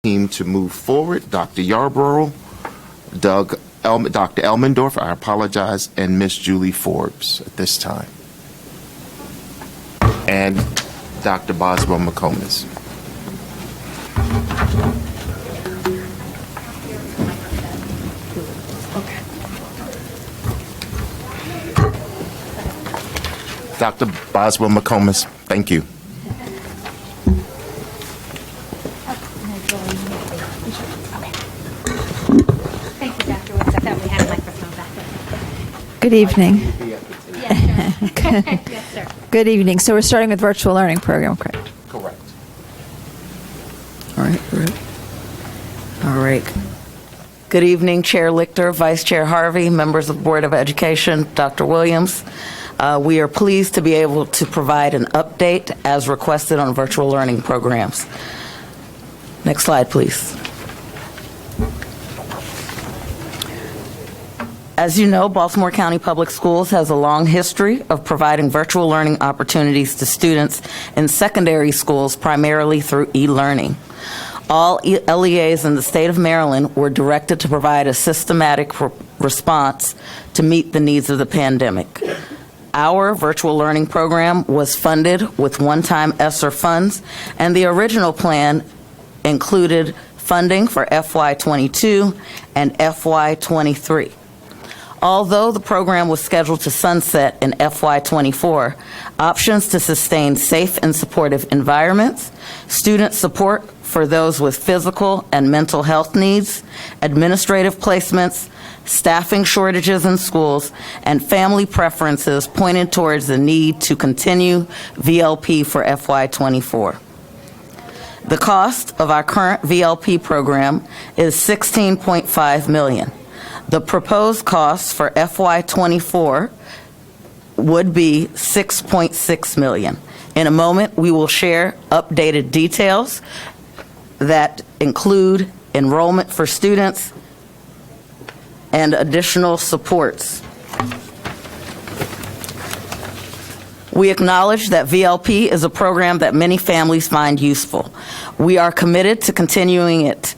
team to move forward. Dr. Yarborough, Dr. Elmendorf, I apologize, and Miss Julie Forbes at this time. And Dr. Boswell McComas. Dr. Boswell McComas, thank you. Thank you, Dr. Woods. I thought we had a microphone back there. Good evening. Yes, sir. Good evening. So we're starting with virtual learning program, correct? Correct. All right. All right. Good evening, Chair Lichter, Vice Chair Harvey, members of the Board of Education, Dr. Williams. We are pleased to be able to provide an update as requested on virtual learning programs. Next slide, please. As you know, Baltimore County Public Schools has a long history of providing virtual learning opportunities to students in secondary schools, primarily through e-learning. All LEAs in the state of Maryland were directed to provide a systematic response to meet the needs of the pandemic. Our virtual learning program was funded with one-time ESSER funds, and the original plan included funding for FY22 and FY23. Although the program was scheduled to sunset in FY24, options to sustain safe and supportive environments, student support for those with physical and mental health needs, administrative placements, staffing shortages in schools, and family preferences pointed towards the need to continue VLP for FY24. The cost of our current VLP program is $16.5 million. The proposed cost for FY24 would be $6.6 million. In a moment, we will share updated details that include enrollment for students and additional supports. We acknowledge that VLP is a program that many families find useful. We are committed to continuing it.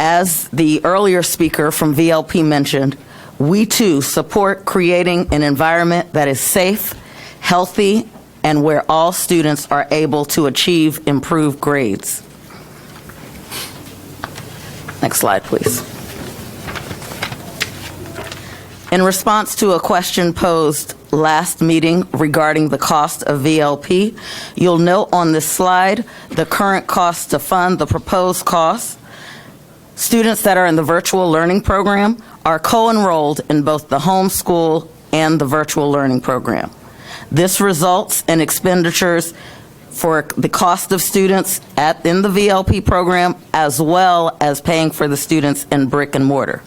As the earlier speaker from VLP mentioned, we too support creating an environment that is safe, healthy, and where all students are able to achieve improved grades. Next slide, please. In response to a question posed last meeting regarding the cost of VLP, you'll note on this slide the current cost to fund the proposed costs. Students that are in the virtual learning program are co-enrolled in both the homeschool and the virtual learning program. This results in expenditures for the cost of students in the VLP program, as well as paying for the students in brick and mortar.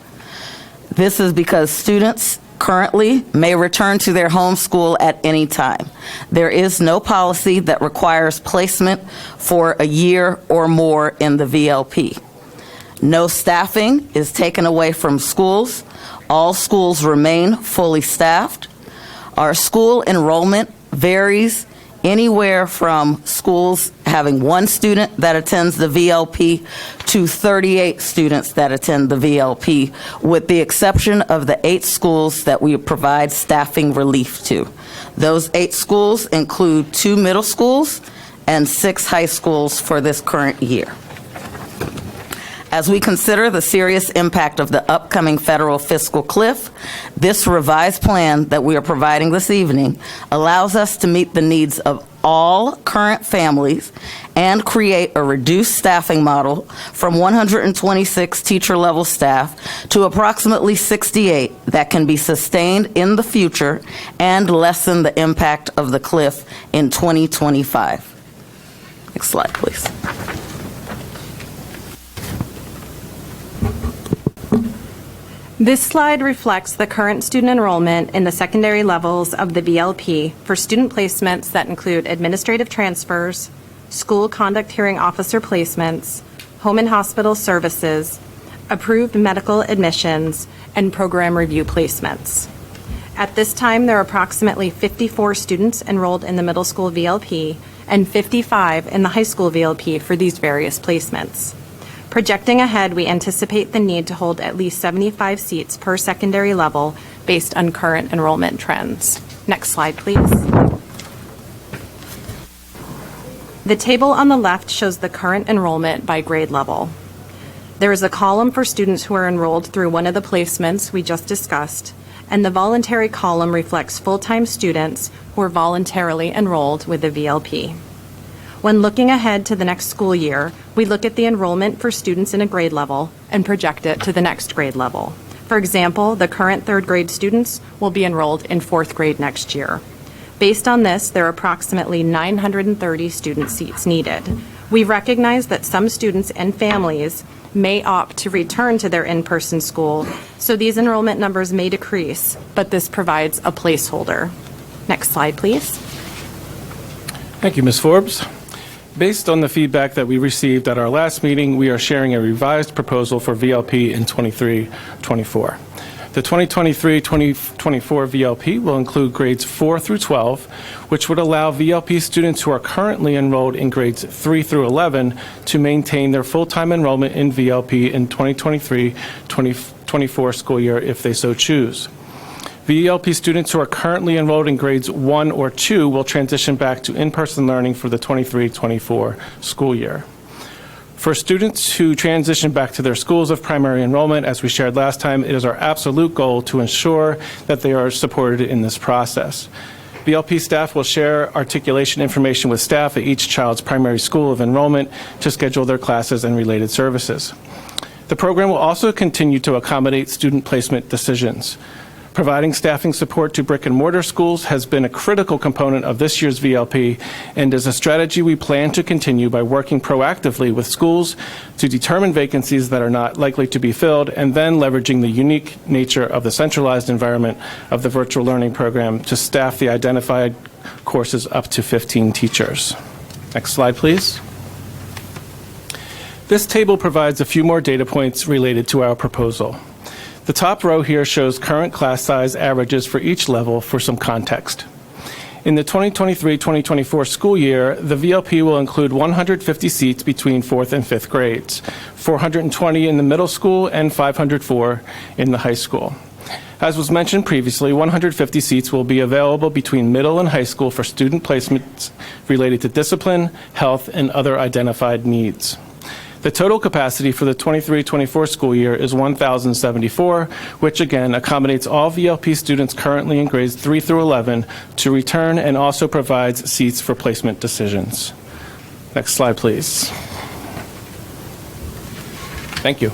This is because students currently may return to their home school at any time. There is no policy that requires placement for a year or more in the VLP. No staffing is taken away from schools. All schools remain fully staffed. Our school enrollment varies anywhere from schools having 1 student that attends the VLP to 38 students that attend the VLP, with the exception of the 8 schools that we provide staffing relief to. Those 8 schools include 2 middle schools and 6 high schools for this current year. As we consider the serious impact of the upcoming federal fiscal cliff, this revised plan that we are providing this evening allows us to meet the needs of all current families and create a reduced staffing model from 126 teacher-level staff to approximately 68 that can be sustained in the future and lessen the impact of the cliff in 2025. Next slide, please. This slide reflects the current student enrollment in the secondary levels of the VLP for student placements that include administrative transfers, school conduct hearing officer placements, home and hospital services, approved medical admissions, and program review placements. At this time, there are approximately 54 students enrolled in the middle school VLP and 55 in the high school VLP for these various placements. Projecting ahead, we anticipate the need to hold at least 75 seats per secondary level based on current enrollment trends. Next slide, please. The table on the left shows the current enrollment by grade level. There is a column for students who are enrolled through one of the placements we just discussed, and the voluntary column reflects full-time students who are voluntarily enrolled with the VLP. When looking ahead to the next school year, we look at the enrollment for students in a grade level and project it to the next grade level. For example, the current third grade students will be enrolled in fourth grade next year. Based on this, there are approximately 930 student seats needed. We recognize that some students and families may opt to return to their in-person school, so these enrollment numbers may decrease, but this provides a placeholder. Next slide, please. Thank you, Ms. Forbes. Based on the feedback that we received at our last meeting, we are sharing a revised proposal for VLP in 23-24. The 2023-2024 VLP will include grades 4 through 12, which would allow VLP students who are currently enrolled in grades 3 through 11 to maintain their full-time enrollment in VLP in 2023-2024 school year if they so choose. VLP students who are currently enrolled in grades 1 or 2 will transition back to in-person learning for the 23-24 school year. For students who transition back to their schools of primary enrollment, as we shared last time, it is our absolute goal to ensure that they are supported in this process. VLP staff will share articulation information with staff at each child's primary school of enrollment to schedule their classes and related services. The program will also continue to accommodate student placement decisions. Providing staffing support to brick and mortar schools has been a critical component of this year's VLP and is a strategy we plan to continue by working proactively with schools to determine vacancies that are not likely to be filled and then leveraging the unique nature of the centralized environment of the virtual learning program to staff the identified courses up to 15 teachers. Next slide, please. This table provides a few more data points related to our proposal. The top row here shows current class size averages for each level for some context. In the 2023-2024 school year, the VLP will include 150 seats between 4th and 5th grades, 420 in the middle school and 504 in the high school. As was mentioned previously, 150 seats will be available between middle and high school for student placements related to discipline, health, and other identified needs. The total capacity for the 23-24 school year is 1,074, which again accommodates all VLP students currently in grades 3 through 11 to return and also provides seats for placement decisions. Next slide, please. Thank you.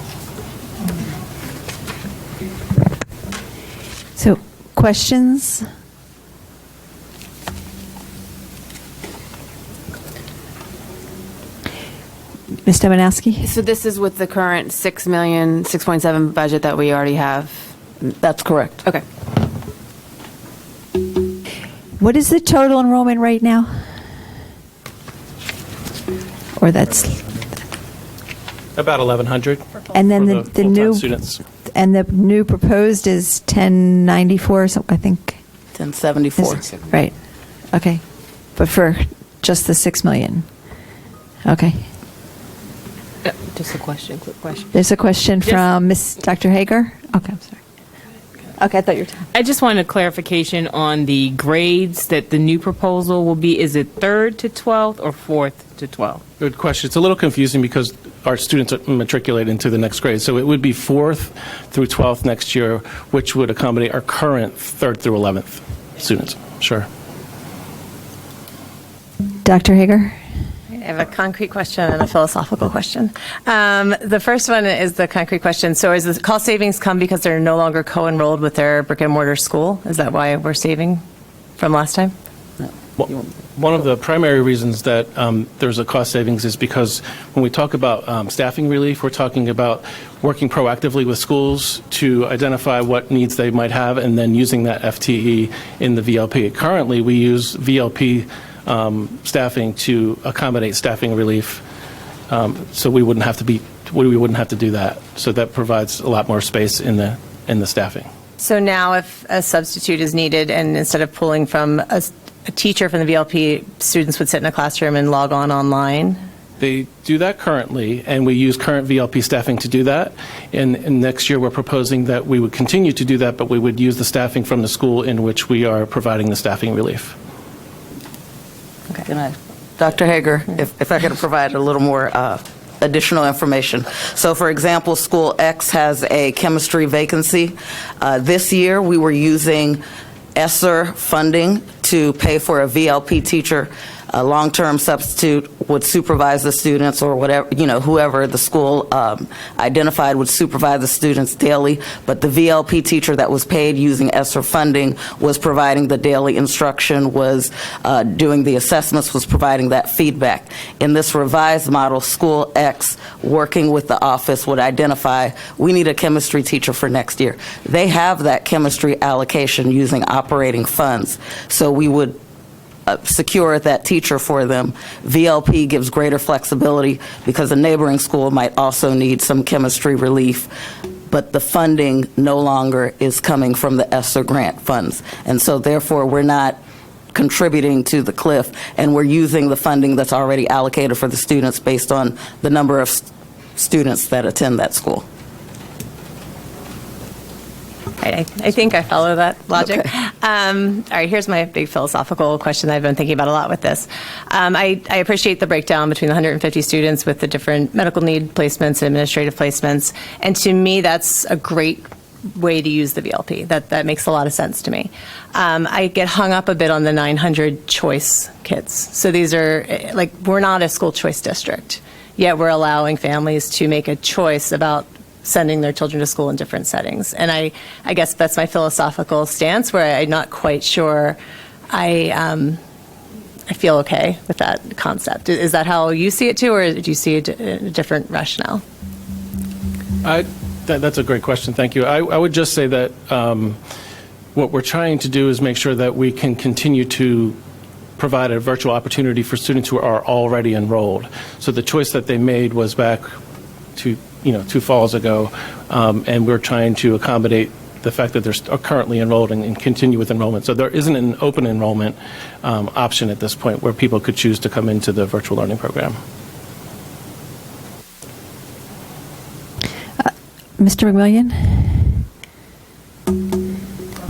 So, questions? Ms. Dominowski? So this is with the current 6.7 budget that we already have? That's correct. Okay. What is the total enrollment right now? Or that's, About 1,100. and then for the full-time new, students. and the new proposed is 1094, so I think. 1074. Right, okay. But for just the 6 million? Okay. Just a question, quick question. There's a question Yes. from Dr. Hager? Okay, I'm sorry. Okay, I thought you were. I just wanted a clarification on the grades that the new proposal will be. Is it 3rd to 12th or 4th to 12th? Good question. It's a little confusing because our students matriculate into the next grade. So it would be 4th through 12th next year, which would accommodate our current 3rd through 11th students. Sure. Dr. Hager? I have a concrete question and a philosophical question. The first one is the concrete question. So is the cost savings come because they're no longer co-enrolled with their brick and mortar school? Is that why we're saving from last time? Well, one of the primary reasons that there's a cost savings is because when we talk about staffing relief, we're talking about working proactively with schools to identify what needs they might have and then using that FTE in the VLP. Currently, we use VLP staffing to accommodate staffing relief, so we wouldn't have to do that. So that provides a lot more space in the staffing. So now if a substitute is needed and instead of pulling from a teacher from the VLP, students would sit in a classroom and log on online? They do that currently, and we use current VLP staffing to do that. And next year, we're proposing that we would continue to do that, but we would use the staffing from the school in which we are providing the staffing relief. Can I, Dr. Hager, if I could provide a little more additional information. So, for example, School X has a chemistry vacancy. This year, we were using ESSER funding to pay for a VLP teacher. A long-term substitute would supervise the students, or whatever, whoever the school identified would supervise the students daily. But the VLP teacher that was paid using ESSER funding was providing the daily instruction, was doing the assessments, was providing that feedback. In this revised model, School X, working with the office, would identify, we need a chemistry teacher for next year. They have that chemistry allocation using operating funds. So we would secure that teacher for them. VLP gives greater flexibility because a neighboring school might also need some chemistry relief, but the funding no longer is coming from the ESSER grant funds. And so therefore, we're not contributing to the cliff, and we're using the funding that's already allocated for the students based on the number of students that attend that school. I think I follow that logic. Okay. All right, here's my big philosophical question I've been thinking about a lot with this. I appreciate the breakdown between the 150 students with the different medical need placements and administrative placements. And to me, that's a great way to use the VLP. That makes a lot of sense to me. I get hung up a bit on the 900 choice kids. So these are, like, we're not a school choice district, yet we're allowing families to make a choice about sending their children to school in different settings. And I guess that's my philosophical stance, where I'm not quite sure I feel okay with that concept. Is that how you see it too, or do you see a different rationale? That's a great question. Thank you. I would just say that what we're trying to do is make sure that we can continue to provide a virtual opportunity for students who are already enrolled. So the choice that they made was back to 2 falls ago, and we're trying to accommodate the fact that they're currently enrolled and continue with enrollment. So there isn't an open enrollment option at this point where people could choose to come into the virtual learning program. Mr. McMillian? I'm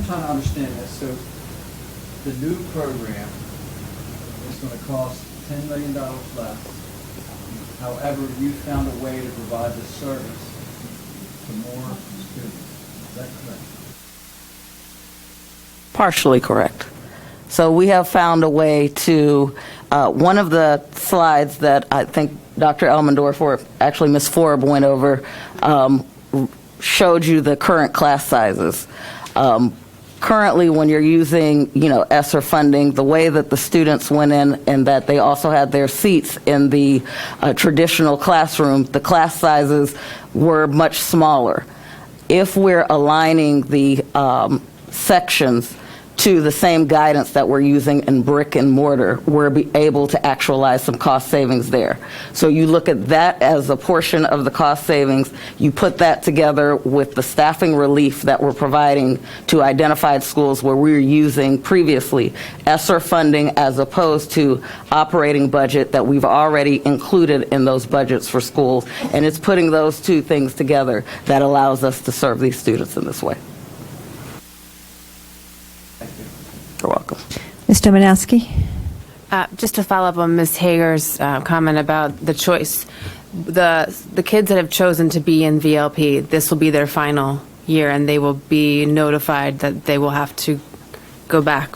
trying to understand this. So the new program is going to cost $10 million less. However, you found a way to provide the service to more students. Is that correct? Partially correct. So we have found a way to, one of the slides that I think Dr. Elmendorf, or actually Ms. Forb, went over, showed you the current class sizes. Currently, when you're using, ESSER funding, the way that the students went in and that they also had their seats in the traditional classroom, the class sizes were much smaller. If we're aligning the sections to the same guidance that we're using in brick and mortar, we're able to actualize some cost savings there. So you look at that as a portion of the cost savings, you put that together with the staffing relief that we're providing to identified schools where we were using previously ESSER funding as opposed to operating budget that we've already included in those budgets for schools. And it's putting those two things together that allows us to serve these students in this way. You're welcome. Ms. Dominowski? Just to follow up on Ms. Hager's comment about the choice, the kids that have chosen to be in VLP, this will be their final year, and they will be notified that they will have to go back.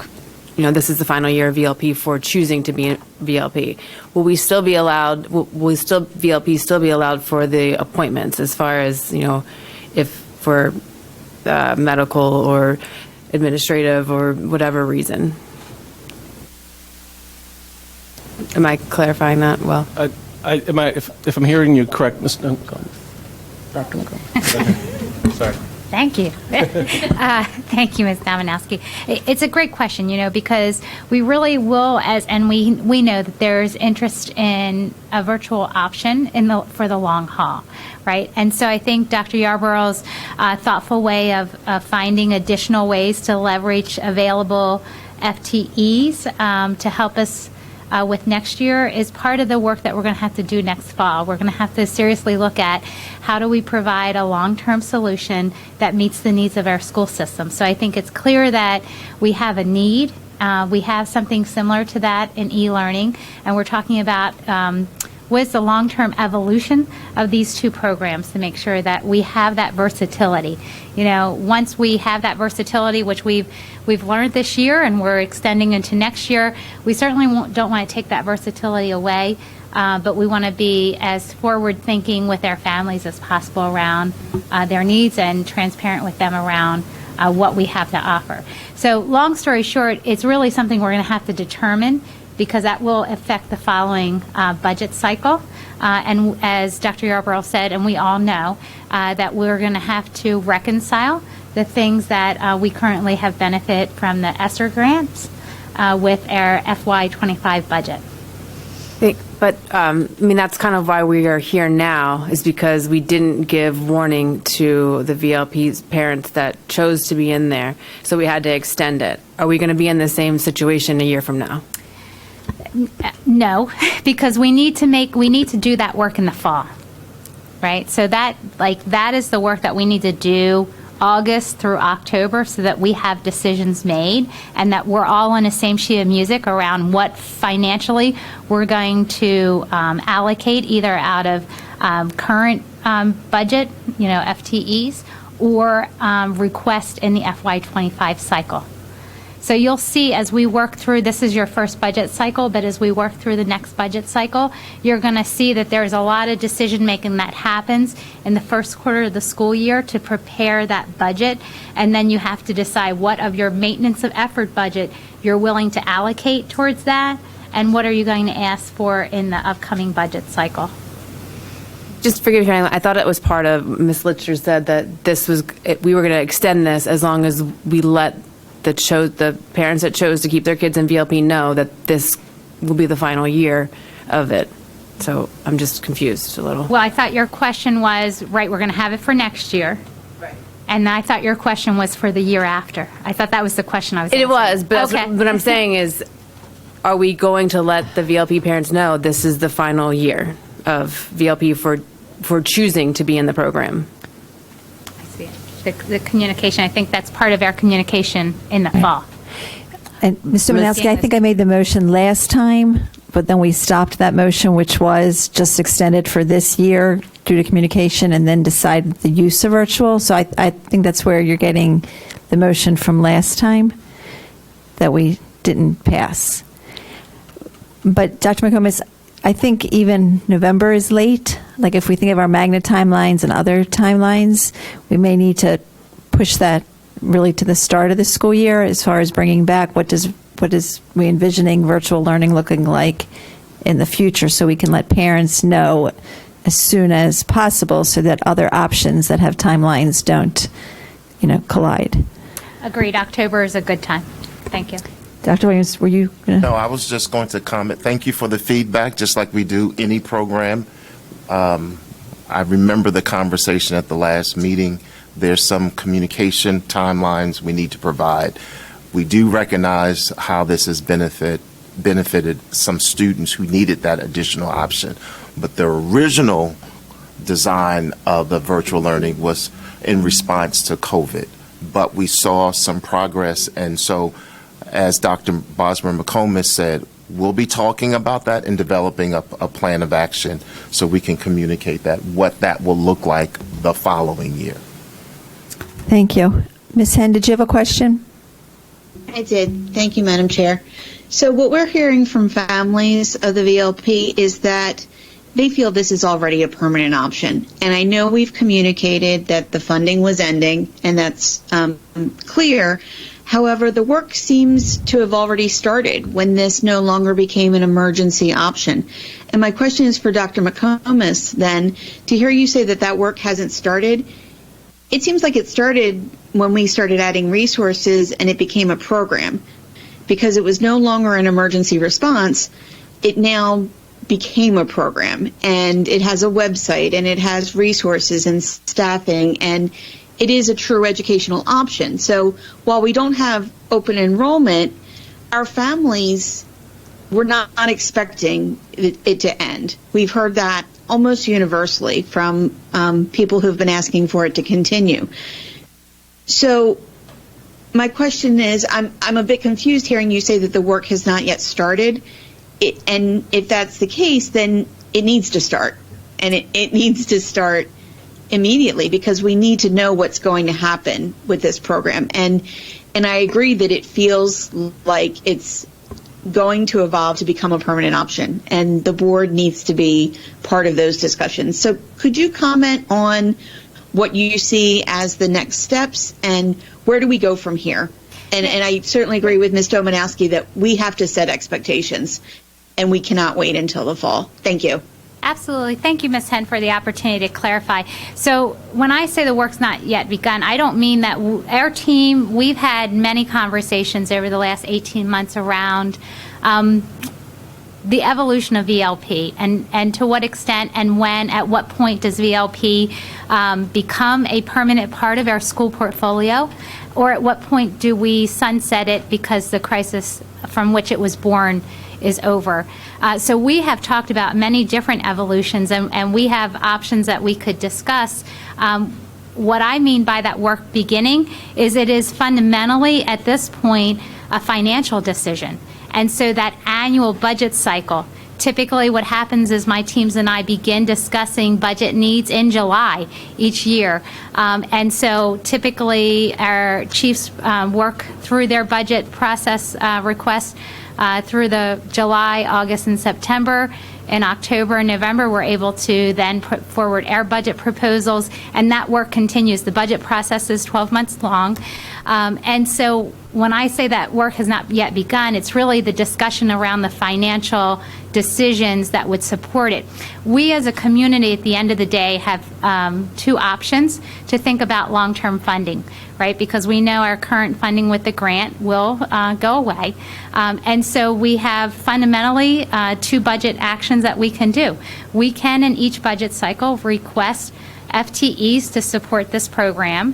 This is the final year of VLP for choosing to be in VLP. Will we still be allowed? Will VLP still be allowed for the appointments, as far as if for medical or administrative or whatever reason? Am I clarifying that well? If I'm hearing you correct, Dr. McComb. Sorry. Thank you. Thank you, Ms. Dominowski. It's a great question, because we really will, and we know that there's interest in a virtual option for the long haul, right? And so I think Dr. Yarborough's thoughtful way of finding additional ways to leverage available FTEs to help us with next year is part of the work that we're going to have to do next fall. We're going to have to seriously look at how do we provide a long-term solution that meets the needs of our school system. So I think it's clear that we have a need. We have something similar to that in e-learning, and we're talking about what is the long-term evolution of these two programs to make sure that we have that versatility. You know, once we have that versatility, which we've learned this year and we're extending into next year, we certainly don't want to take that versatility away, but we want to be as forward-thinking with our families as possible around their needs and transparent with them around what we have to offer. So long story short, it's really something we're going to have to determine because that will affect the following budget cycle. And as Dr. Yarborough said, and we all know, that we're going to have to reconcile the things that we currently have benefit from the ESSER grants with our FY25 budget. But, I mean, that's kind of why we are here now, is because we didn't give warning to the VLP's parents that chose to be in there, so we had to extend it. Are we going to be in the same situation a year from now? No, because we need to do that work in the fall, right? So that is the work that we need to do August through October so that we have decisions made and that we're all on the same sheet of music around what financially we're going to allocate either out of current budget, FTEs, or request in the FY25 cycle. So you'll see as we work through, this is your first budget cycle, but as we work through the next budget cycle, you're going to see that there's a lot of decision making that happens in the first quarter of the school year to prepare that budget. And then you have to decide what of your maintenance of effort budget you're willing to allocate towards that, and what are you going to ask for in the upcoming budget cycle. Just forgive me, I thought it was part of, Ms. Litcher said that we were going to extend this as long as we let the parents that chose to keep their kids in VLP know that this will be the final year of it. So I'm just confused a little. Well, I thought your question was, right, we're going to have it for next year. Right. And I thought your question was for the year after. I thought that was the question I was It answering. was, but Okay. what I'm saying is, are we going to let the VLP parents know this is the final year of VLP for choosing to be in the program? I see it. The communication, I think that's part of our communication in the fall. And Mr. Manowski, I think I made the motion last time, but then we stopped that motion, which was just extended for this year due to communication, and then decided the use of virtual. So I think that's where you're getting the motion from last time that we didn't pass. But Dr. McComas, I think even November is late. Like if we think of our magnet timelines and other timelines, we may need to push that really to the start of the school year as far as bringing back what is we envisioning virtual learning looking like in the future, so we can let parents know as soon as possible so that other options that have timelines don't, collide. Agreed. October is a good time. Thank you. Dr. Williams, were you going to? No, I was just going to comment. Thank you for the feedback, just like we do any program. I remember the conversation at the last meeting. There's some communication timelines we need to provide. We do recognize how this has benefited some students who needed that additional option. But the original design of the virtual learning was in response to COVID. But we saw some progress, and so as Dr. Bosmer-McComas said, we'll be talking about that and developing a plan of action so we can communicate what that will look like the following year. Thank you. Ms. Henn, did you have a question? I did. Thank you, Madam Chair. So what we're hearing from families of the VLP is that they feel this is already a permanent option. And I know we've communicated that the funding was ending, and that's clear. However, the work seems to have already started when this no longer became an emergency option. And my question is for Dr. McComas, then, to hear you say that that work hasn't started, it seems like it started when we started adding resources and it became a program. Because it was no longer an emergency response, it now became a program, and it has a website, and it has resources and staffing, and it is a true educational option. So while we don't have open enrollment, our families we're not expecting it to end. We've heard that almost universally from people who've been asking for it to continue. So my question is, I'm a bit confused hearing you say that the work has not yet started. And if that's the case, then it needs to start. And it needs to start immediately, because we need to know what's going to happen with this program. And I agree that it feels like it's going to evolve to become a permanent option, and the board needs to be part of those discussions. So could you comment on what you see as the next steps, and where do we go from here? And I certainly agree with Ms. Domanowski that we have to set expectations, and we cannot wait until the fall. Thank you. Absolutely. Thank you, Ms. Henn, for the opportunity to clarify. So when I say the work's not yet begun, I don't mean that our team, we've had many conversations over the last 18 months around the evolution of VLP and to what extent and when, at what point does VLP become a permanent part of our school portfolio, or at what point do we sunset it because the crisis from which it was born is over. So we have talked about many different evolutions, and we have options that we could discuss. What I mean by that work beginning is it is fundamentally, at this point, a financial decision. And so that annual budget cycle, typically what happens is my teams and I begin discussing budget needs in July each year. And so typically our chiefs work through their budget process requests through the July, August, and September. In October and November, we're able to then put forward our budget proposals, and that work continues. The budget process is 12 months long. And so when I say that work has not yet begun, it's really the discussion around the financial decisions that would support it. We as a community at the end of the day have two options to think about long-term funding, right? Because we know our current funding with the grant will go away. And so we have fundamentally two budget actions that we can do. We can, in each budget cycle, request FTEs to support this program.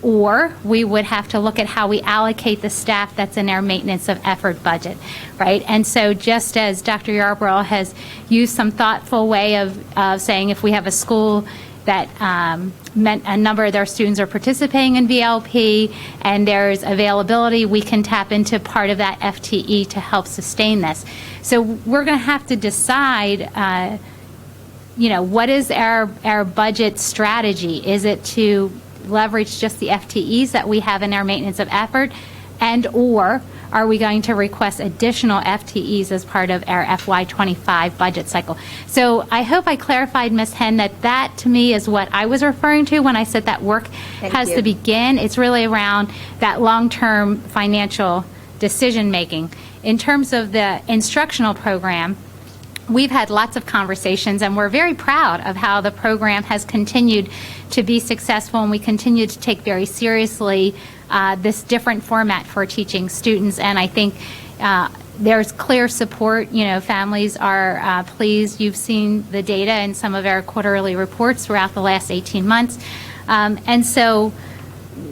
Or we would have to look at how we allocate the staff that's in our maintenance of effort budget, right? And so just as Dr. Yarborough has used some thoughtful way of saying if we have a school that meant a number of their students are participating in VLP and there's availability, we can tap into part of that FTE to help sustain this. So we're going to have to decide what is our budget strategy? Is it to leverage just the FTEs that we have in our maintenance of effort, and or are we going to request additional FTEs as part of our FY25 budget cycle? So I hope I clarified, Ms. Henn, that to me is what I was referring to when I said that work has to begin. It's really around that long-term financial decision making. In terms of the instructional program, we've had lots of conversations, and we're very proud of how the program has continued to be successful, and we continue to take very seriously this different format for teaching students. And I think there's clear support. Families are pleased. You've seen the data in some of our quarterly reports throughout the last 18 months. And so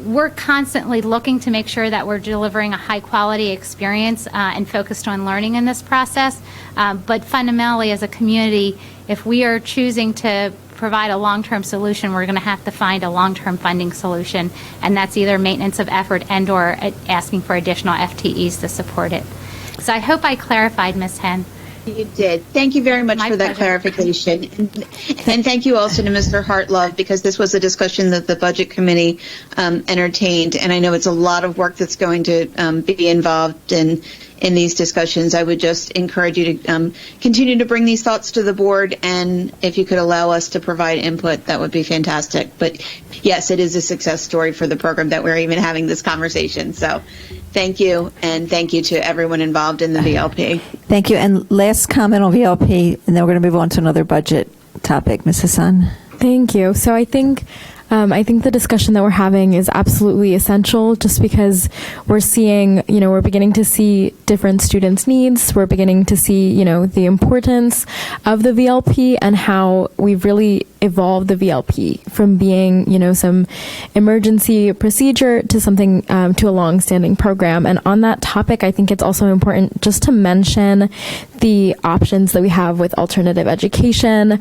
we're constantly looking to make sure that we're delivering a high-quality experience and focused on learning in this process. But fundamentally, as a community, if we are choosing to provide a long-term solution, we're going to have to find a long-term funding solution, and that's either maintenance of effort and or asking for additional FTEs to support it. So I hope I clarified, Ms. Henn. You did. Thank you very much for that clarification. And thank you also to Mr. Hartlove, because this was a discussion that the Budget Committee entertained, and I know it's a lot of work that's going to be involved in these discussions. I would just encourage you to continue to bring these thoughts to the board, and if you could allow us to provide input, that would be fantastic. But yes, it is a success story for the program that we're even having this conversation. So thank you, and thank you to everyone involved in the VLP. Thank you. And last comment on VLP, and then we're going to move on to another budget topic. Ms. Hassan. Thank you. So I think the discussion that we're having is absolutely essential, just because we're seeing, we're beginning to see different students' needs. We're beginning to see, the importance of the VLP and how we've really evolve the VLP from being, some emergency procedure to something, to a long-standing program. And on that topic, I think it's also important just to mention the options that we have with alternative education,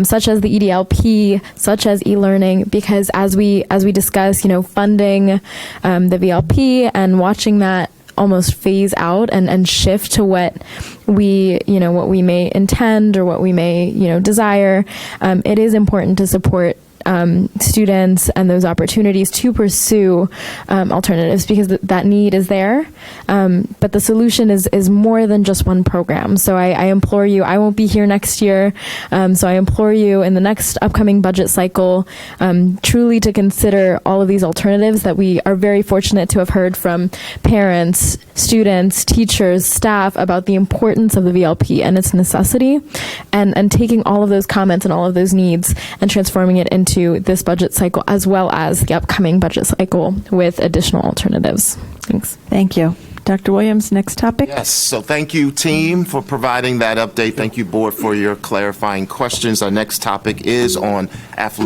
such as the EDLP, such as e-learning, because as we discuss, funding the VLP and watching that almost phase out and shift to what we may intend or what we may, desire, it is important to support students and those opportunities to pursue alternatives, because that need is there. But the solution is more than just one program. So I implore you, I won't be here next year, so I implore you in the next upcoming budget cycle truly to consider all of these alternatives that we are very fortunate to have heard from parents, students, teachers, staff about the importance of the VLP and its necessity, and taking all of those comments and all of those needs and transforming it into this budget cycle as well as the upcoming budget cycle with additional alternatives. Thanks. Thank you. Dr. Williams, next topic. Yes, so thank you, team, for providing that update. Thank you, board, for your clarifying questions. Our next topic is on athletic